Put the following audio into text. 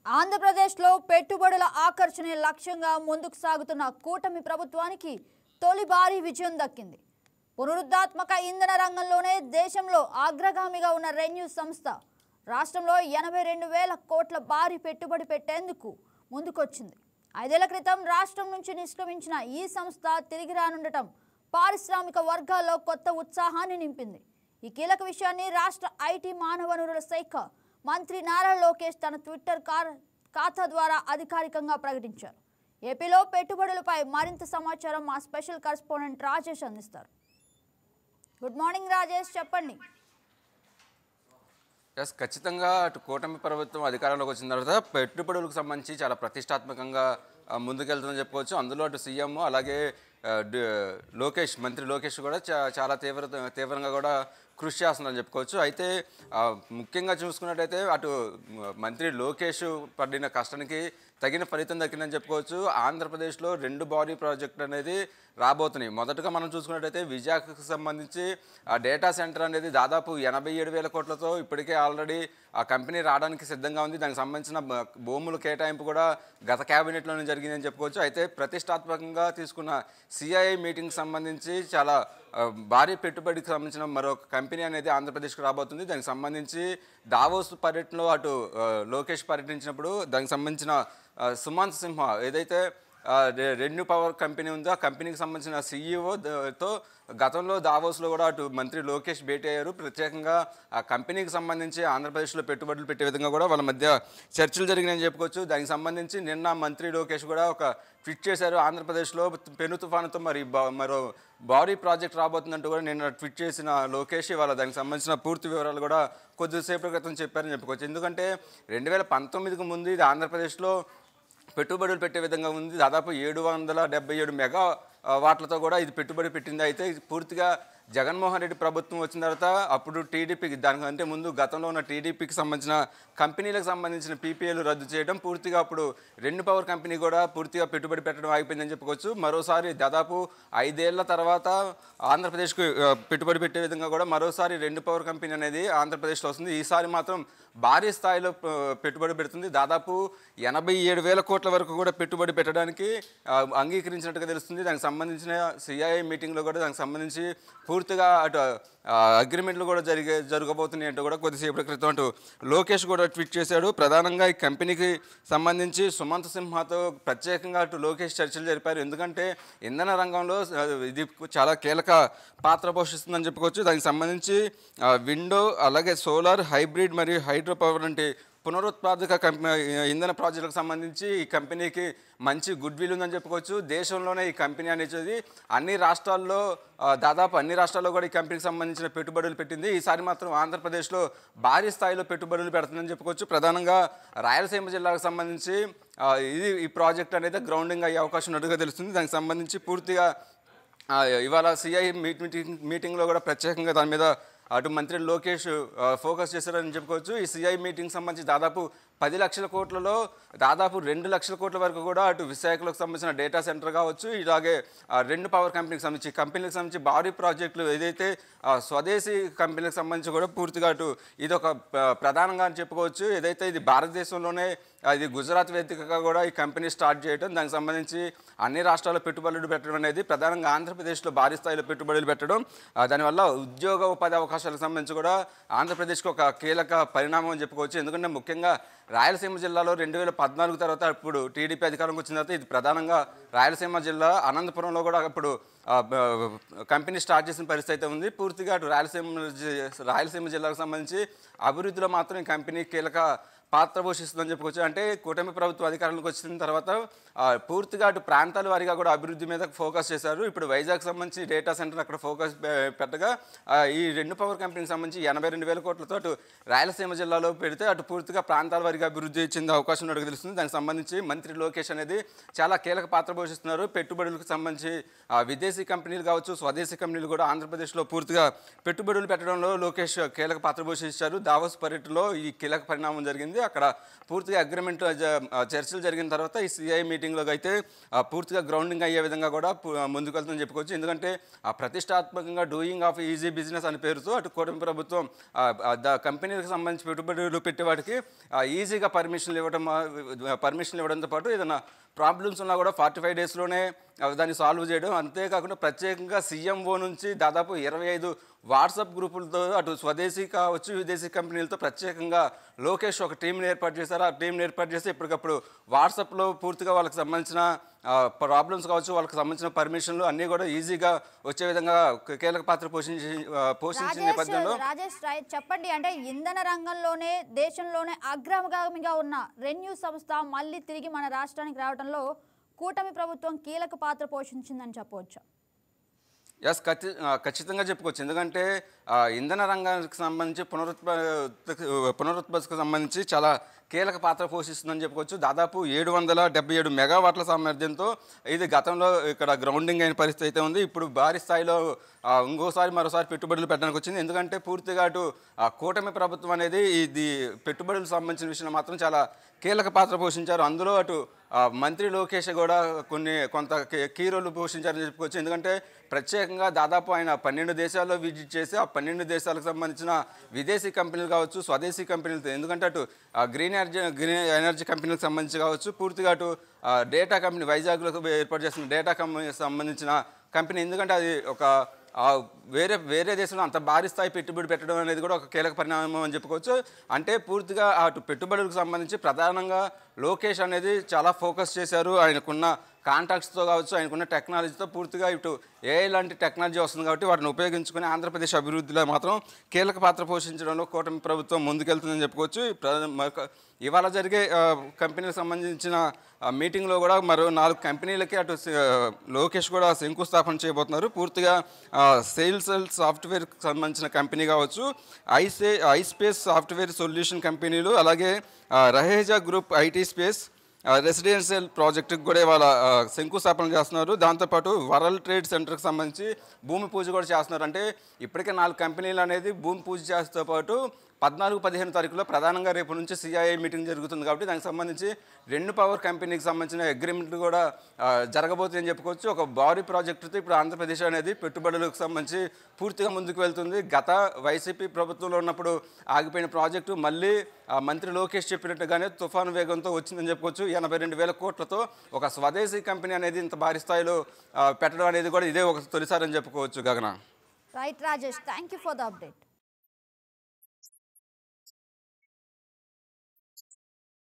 ఆంధ్రప్రదేశ్లో పెట్టుబడుల ఆకర్షణ లక్ష్యంగా ముందుకు సాగుతున్న కూటమి ప్రభుత్వానికి తొలి భారీ విజయం దక్కింది. పునరుద్ధరణ ఇంధన రంగంలోనే దేశంలో అగ్రగామిగా ఉన్న రెన్యూ సంస్థ రాష్ట్రంలో 82,000 కోట్ల భారీ పెట్టుబడి పెట్టేందుకు ముందుకొచ్చింది. 5 ఏళ్ల క్రితం రాష్ట్రం నుంచి నిష్క్రమించిన ఈ సంస్థ తిరిగి రానుండటం పారిశ్రామిక వర్గాల్లో కొత్త ఉత్సాహాన్ని నింపింది. ఈ కీలక విషయాన్ని రాష్ట్ర ఐటీ మానవ వనరుల శాఖ మంత్రి నారా లోకేష్ తన ట్విట్టర్ ఖాతా ద్వారా అధికారికంగా ప్రకటించారు. ఏపీలో పెట్టుబడులపై మరింత సమాచారం మా స్పెషల్ కరెస్పాండెంట్ రాజేష్ అందిస్తారు. గుడ్ మార్నింగ్ రాజేష్, చెప్పండి. ఖచ్చితంగా అటు కూటమి ప్రభుత్వం అధికారంలోకి వచ్చిన తర్వాత పెట్టుబడులకు సంబంధించి చాలా ప్రతిష్టాత్మకంగా ముందుకెళ్తుందని చెప్పుకోవచ్చు. అందులో అటు సీఎం అలాగే మంత్రి లోకేష్ కూడా చాలా తీవ్రంగా కూడా కృషి చేస్తుందని చెప్పుకోవచ్చు. అయితే ముఖ్యంగా చూసుకున్నట్టయితే అటు మంత్రి లోకేష్ పడిన కష్టానికి తగిన ఫలితం దక్కిందని చెప్పుకోవచ్చు. ఆంధ్రప్రదేశ్లో 2 భారీ ప్రాజెక్టులు అనేది రాబోతున్నాయి. మొదటగా మనం చూసుకున్నట్టయితే విశాఖకు సంబంధించి ఆ డేటా సెంటర్ అనేది దాదాపు 87,000 కోట్లతో ఇప్పటికే ఆల్రెడీ ఆ కంపెనీ రావడానికి సిద్ధంగా ఉంది. దానికి సంబంధించిన భూముల కేటాయింపు కూడా గత క్యాబినెట్లోనే జరిగిందని చెప్పుకోవచ్చు. అయితే ప్రతిష్టాత్మకంగా తీసుకున్న సిఐఐ మీటింగ్కి సంబంధించి చాలా భారీ పెట్టుబడికి సంబంధించిన మరొక కంపెనీ అనేది ఆంధ్రప్రదేశ్కి రాబోతుంది. దానికి సంబంధించి దావోస్ పర్యటనలో అటు లోకేష్ పర్యటించినప్పుడు దానికి సంబంధించిన సుమంత్ సింహ ఏదైతే రెన్యూ పవర్ కంపెనీ ఉందో ఆ కంపెనీకి సంబంధించిన సీఈఓతో గతంలో దావోస్లో కూడా అటు మంత్రి లోకేష్ భేటీ అయ్యారు. ప్రత్యేకంగా ఆ కంపెనీకి సంబంధించి ఆంధ్రప్రదేశ్లో పెట్టుబడులు పెట్టే విధంగా కూడా వాళ్ళ మధ్య చర్చలు జరిగినాయని చెప్పుకోవచ్చు. దానికి సంబంధించి నిన్న మంత్రి లోకేష్ కూడా ఒక ట్వీట్ చేశారు. ఆంధ్రప్రదేశ్లో పెను తుఫానుతో మరో భారీ ప్రాజెక్ట్ రాబోతుందంటూ కూడా నిన్న ట్వీట్ చేసిన లోకేష్ ఇవాళ దానికి సంబంధించిన పూర్తి వివరాలు కూడా కొద్దిసేపటి క్రితం చెప్పారని చెప్పుకోవచ్చు. ఎందుకంటే 2019కి ముందు ఇది ఆంధ్రప్రదేశ్లో పెట్టుబడులు పెట్టే విధంగా ఉంది. దాదాపు 777 మెగా వాట్లతో కూడా ఇది పెట్టుబడి పెట్టింది. అయితే ఇది పూర్తిగా జగన్మోహన్ రెడ్డి ప్రభుత్వం వచ్చిన తర్వాత అప్పుడు టీడీపీకి దానికంటే ముందు గతంలో ఉన్న టీడీపీకి సంబంధించిన కంపెనీలకు సంబంధించిన పీపీఏలు రద్దు చేయడం, పూర్తిగా అప్పుడు రెన్యూ పవర్ కంపెనీ కూడా పూర్తిగా పెట్టుబడి పెట్టడం ఆగిపోయిందని చెప్పుకోవచ్చు. మరోసారి దాదాపు 5 ఏళ్ల తర్వాత ఆంధ్రప్రదేశ్కు పెట్టుబడి పెట్టే విధంగా కూడా మరోసారి రెన్యూ పవర్ కంపెనీ అనేది ఆంధ్రప్రదేశ్లో వస్తుంది. ఈసారి మాత్రం భారీ స్థాయిలో పెట్టుబడి పెడుతుంది. దాదాపు 87,000 కోట్ల వరకు కూడా పెట్టుబడి పెట్టడానికి అంగీకరించినట్టుగా తెలుస్తుంది. దానికి సంబంధించిన సిఐఐ మీటింగ్లో కూడా దానికి సంబంధించి పూర్తిగా అటు అగ్రిమెంట్లు కూడా జరగబోతున్నాయి అంటూ కూడా కొద్దిసేపటి క్రితం అటు లోకేష్ కూడా ట్వీట్ చేశాడు. ప్రధానంగా ఈ కంపెనీకి సంబంధించి సుమంత్ సింహాతో ప్రత్యేకంగా అటు లోకేష్ చర్చలు జరిపారు. ఎందుకంటే ఇంధన రంగంలో ఇది చాలా కీలక పాత్ర పోషిస్తుందని చెప్పుకోవచ్చు. దానికి సంబంధించి విండో అలాగే సోలార్, హైబ్రిడ్ మరియు హైడ్రో పవర్ అంటే పునరుత్పాదక ఇంధన ప్రాజెక్టులకు సంబంధించి ఈ కంపెనీకి మంచి గుడ్ విల్ ఉందని చెప్పుకోవచ్చు. దేశంలోనే ఈ కంపెనీ అనేది అన్ని రాష్ట్రాల్లో దాదాపు అన్ని రాష్ట్రాల్లో కూడా ఈ కంపెనీకి సంబంధించిన పెట్టుబడులు పెట్టింది. ఈసారి మాత్రం ఆంధ్రప్రదేశ్లో భారీ స్థాయిలో పెట్టుబడులు పెడుతుందని చెప్పుకోవచ్చు. ప్రధానంగా రాయలసీమ జిల్లాకు సంబంధించి ఈ ప్రాజెక్ట్ అనేది గ్రౌండింగ్ అయ్యే అవకాశం ఉన్నట్టుగా తెలుస్తుంది. దానికి సంబంధించి పూర్తిగా ఇవాళ సిఐ మీటింగ్లో కూడా ప్రత్యేకంగా దాని మీద అటు మంత్రి లోకేష్ ఫోకస్ చేశారని చెప్పుకోవచ్చు. ఈ సిఐ మీటింగ్ సంబంధించి దాదాపు 10 లక్షల కోట్లలో దాదాపు 2 లక్షల కోట్ల వరకు కూడా అటు విశాఖలకు సంబంధించిన డేటా సెంటర్ కావచ్చు, ఇలాగే రెన్యూ పవర్ కంపెనీకి సంబంధించి భారీ ప్రాజెక్టులు ఏదైతే స్వదేశీ కంపెనీలకు సంబంధించి కూడా పూర్తిగా అటు ఇది ఒక ప్రధానంగా అని చెప్పుకోవచ్చు. ఏదైతే ఇది భారతదేశంలోనే ఇది గుజరాత్ వేదికగా కూడా ఈ కంపెనీ స్టార్ట్ చేయడం, దానికి సంబంధించి అన్ని రాష్ట్రాల్లో పెట్టుబడులు పెట్టడం అనేది ప్రధానంగా ఆంధ్రప్రదేశ్లో భారీ స్థాయిలో పెట్టుబడులు పెట్టడం, దానివల్ల ఉద్యోగ ఉపాధి అవకాశాలకు సంబంధించి కూడా ఆంధ్రప్రదేశ్కి ఒక కీలక పరిణామం అని చెప్పుకోవచ్చు. ఎందుకంటే ముఖ్యంగా రాయలసీమ జిల్లాలో 2014 తర్వాత ఇప్పుడు టీడీపీ అధికారంకి వచ్చిన తర్వాత ఇది ప్రధానంగా రాయలసీమ జిల్లా అనంతపురంలో కూడా ఇప్పుడు కంపెనీ స్టార్ట్ చేసిన పరిస్థితి అయితే ఉంది. పూర్తిగా అటు రాయలసీమ జిల్లాకు సంబంధించి అభివృద్ధిలో మాత్రం ఈ కంపెనీ కీలక పాత్ర పోషిస్తుందని చెప్పుకోవచ్చు. అంటే కూటమి ప్రభుత్వం అధికారంలోకి వచ్చిన తర్వాత పూర్తిగా అటు ప్రాంతాల వారీగా కూడా అభివృద్ధి మీద ఫోకస్ చేశారు. ఇప్పుడు వైజాగ్ సంబంధించి డేటా సెంటర్ అక్కడ ఫోకస్ పెట్టగా ఈ రెన్యూ పవర్ కంపెనీకి సంబంధించి 82,000 కోట్లతో అటు రాయలసీమ జిల్లాలో పెడితే అటు పూర్తిగా ప్రాంతాల వారీగా అభివృద్ధి చెందే అవకాశం ఉన్నట్టు తెలుస్తుంది. దానికి సంబంధించి మంత్రి లోకేష్ అనేది చాలా కీలక పాత్ర పోషిస్తున్నారు. పెట్టుబడులకు సంబంధించి విదేశీ కంపెనీలు కావచ్చు, స్వదేశీ కంపెనీలు కూడా ఆంధ్రప్రదేశ్లో పూర్తిగా పెట్టుబడులు పెట్టడంలో లోకేష్ కీలక పాత్ర పోషించారు. దావోస్ పర్యటనలో ఈ కీలక పరిణామం జరిగింది. జరిగింది. అక్కడ పూర్తిగా అగ్రిమెంట్ చర్చలు జరిగిన తర్వాత ఈ సిఐ మీటింగ్లో అయితే పూర్తిగా గ్రౌండింగ్ అయ్యే విధంగా కూడా ముందుకు వెళ్తుందని చెప్పుకోవచ్చు. ఎందుకంటే ప్రతిష్టాత్మకంగా డూయింగ్ ఆఫ్ ఈజీ బిజినెస్ అనే పేరుతో అటు కూటమి ప్రభుత్వం కంపెనీలకు సంబంధించి పెట్టుబడులు పెట్టేవాడికి ఈజీగా పర్మిషన్లు ఇవ్వడంతో పాటు ఏదైనా ప్రాబ్లమ్స్ ఉన్నా కూడా 45 డేస్లోనే దాన్ని సాల్వ్ చేయడం. అంతేకాకుండా ప్రత్యేకంగా సీఎంఓ నుంచి దాదాపు 25 వాట్సాప్ గ్రూపులతో అటు స్వదేశీ కావచ్చు విదేశీ కంపెనీలతో ప్రత్యేకంగా లోకేష్ ఒక టీంని ఏర్పాటు చేశారు. ఆ టీంని ఏర్పాటు చేసి ఎప్పటికప్పుడు వాట్సాప్లో పూర్తిగా వాళ్ళకి సంబంధించిన ప్రాబ్లమ్స్ కావచ్చు, వాళ్ళకి సంబంధించిన పర్మిషన్లు అన్నీ కూడా ఈజీగా వచ్చే విధంగా కీలక పాత్ర పోషించిన నేపథ్యంలో రాజేష్ చెప్పండి, అంటే ఇంధన రంగంలోనే దేశంలోనే అగ్రగామిగా ఉన్న రెన్యూ సంస్థ మళ్ళీ తిరిగి మన రాష్ట్రానికి రావడంలో కూటమి ప్రభుత్వం కీలక పాత్ర పోషించిందని చెప్పవచ్చు. ఎస్, ఖచ్చితంగా చెప్పుకోవచ్చు. ఎందుకంటే ఇంధన రంగానికి సంబంధించి పునరుత్పత్తికి సంబంధించి చాలా కీలక పాత్ర పోషిస్తుందని చెప్పుకోవచ్చు. దాదాపు 777 మెగావాట్ల సామర్థ్యంతో ఇది గతంలో ఇక్కడ గ్రౌండింగ్ అయిన పరిస్థితి అయితే ఉంది. ఇప్పుడు భారీ స్థాయిలో మరోసారి పెట్టుబడులు పెట్టడానికి వచ్చింది. ఎందుకంటే పూర్తిగా అటు కూటమి ప్రభుత్వం అనేది ఇది పెట్టుబడులకు సంబంధించిన విషయంలో మాత్రం చాలా కీలక పాత్ర పోషించారు. అందులో అటు మంత్రి లోకేష్ కూడా కొంత కీ రోల్ పోషించారని చెప్పుకోవచ్చు. ఎందుకంటే ప్రత్యేకంగా దాదాపు ఆయన 12 దేశాల్లో విజిట్ చేసి ఆ 12 దేశాలకు సంబంధించిన విదేశీ కంపెనీలు కావచ్చు, స్వదేశీ కంపెనీలతో, ఎందుకంటే అటు గ్రీన్ ఎనర్జీ కంపెనీలకు సంబంధించి కావచ్చు, పూర్తిగా అటు డేటా కంపెనీ వైజాగ్లో ఏర్పాటు చేసిన డేటా కంపెనీకి సంబంధించిన కంపెనీ. ఎందుకంటే అది ఒక వేరే దేశంలో అంత భారీ స్థాయి పెట్టుబడి పెట్టడం అనేది కూడా ఒక కీలక పరిణామం అని చెప్పుకోవచ్చు. అంటే పూర్తిగా అటు పెట్టుబడులకు సంబంధించి ప్రధానంగా లోకేష్ అనేది చాలా ఫోకస్ చేశారు. ఆయనకున్న కాంటాక్ట్స్తో కావచ్చు, ఆయనకున్న టెక్నాలజీతో పూర్తిగా ఇటు ఏఐ లాంటి టెక్నాలజీ వస్తుంది కాబట్టి వాటిని ఉపయోగించుకుని ఆంధ్రప్రదేశ్ అభివృద్ధిలో మాత్రం కీలక పాత్ర పోషించడంలో కూటమి ప్రభుత్వం ముందుకెళ్తుందని చెప్పుకోవచ్చు. ఇవాళ జరిగే కంపెనీలకు సంబంధించిన మీటింగ్లో కూడా మరో 4 కంపెనీలకి అటు లోకేష్ కూడా శంకుస్థాపన చేయబోతున్నారు. పూర్తిగా సేల్స్ సాఫ్ట్వేర్కి సంబంధించిన కంపెనీ కావచ్చు, ఐస్పేస్ సాఫ్ట్వేర్ సొల్యూషన్ కంపెనీలు, అలాగే Raheja group IT space residential ప్రాజెక్టుకి కూడా ఇవాళ శంకుస్థాపన చేస్తున్నారు. దాంతోపాటు వరల్డ్ ట్రేడ్ సెంటర్కి సంబంధించి భూమి పూజ కూడా చేస్తున్నారు. అంటే ఇప్పటికే 4 కంపెనీలు అనేది భూమి పూజ చేస్తూ పాటు 14-15 తారీఖులో ప్రధానంగా రేపు నుంచి సిఐఐ మీటింగ్ జరుగుతుంది కాబట్టి దానికి సంబంధించి 2 పవర్ కంపెనీకి సంబంధించిన అగ్రిమెంట్లు కూడా జరగబోతుందని చెప్పుకోవచ్చు. ఒక భారీ ప్రాజెక్టుతో ఇప్పుడు ఆంధ్రప్రదేశ్ అనేది పెట్టుబడులకు సంబంధించి పూర్తిగా ముందుకు వెళ్తుంది. గత వైసీపీ ప్రభుత్వంలో ఉన్నప్పుడు ఆగిపోయిన ప్రాజెక్టు మళ్ళీ మంత్రి లోకేష్ చెప్పినట్టుగానే తుఫాను వేగంతో వచ్చిందని చెప్పుకోవచ్చు. 82,000 కోట్లతో ఒక స్వదేశీ కంపెనీ అనేది ఇంత భారీ స్థాయిలో పెట్టడం అనేది కూడా ఇదే ఒక తొలిసారి అని చెప్పుకోవచ్చు. గగన. Right Rajesh, thank you for the update.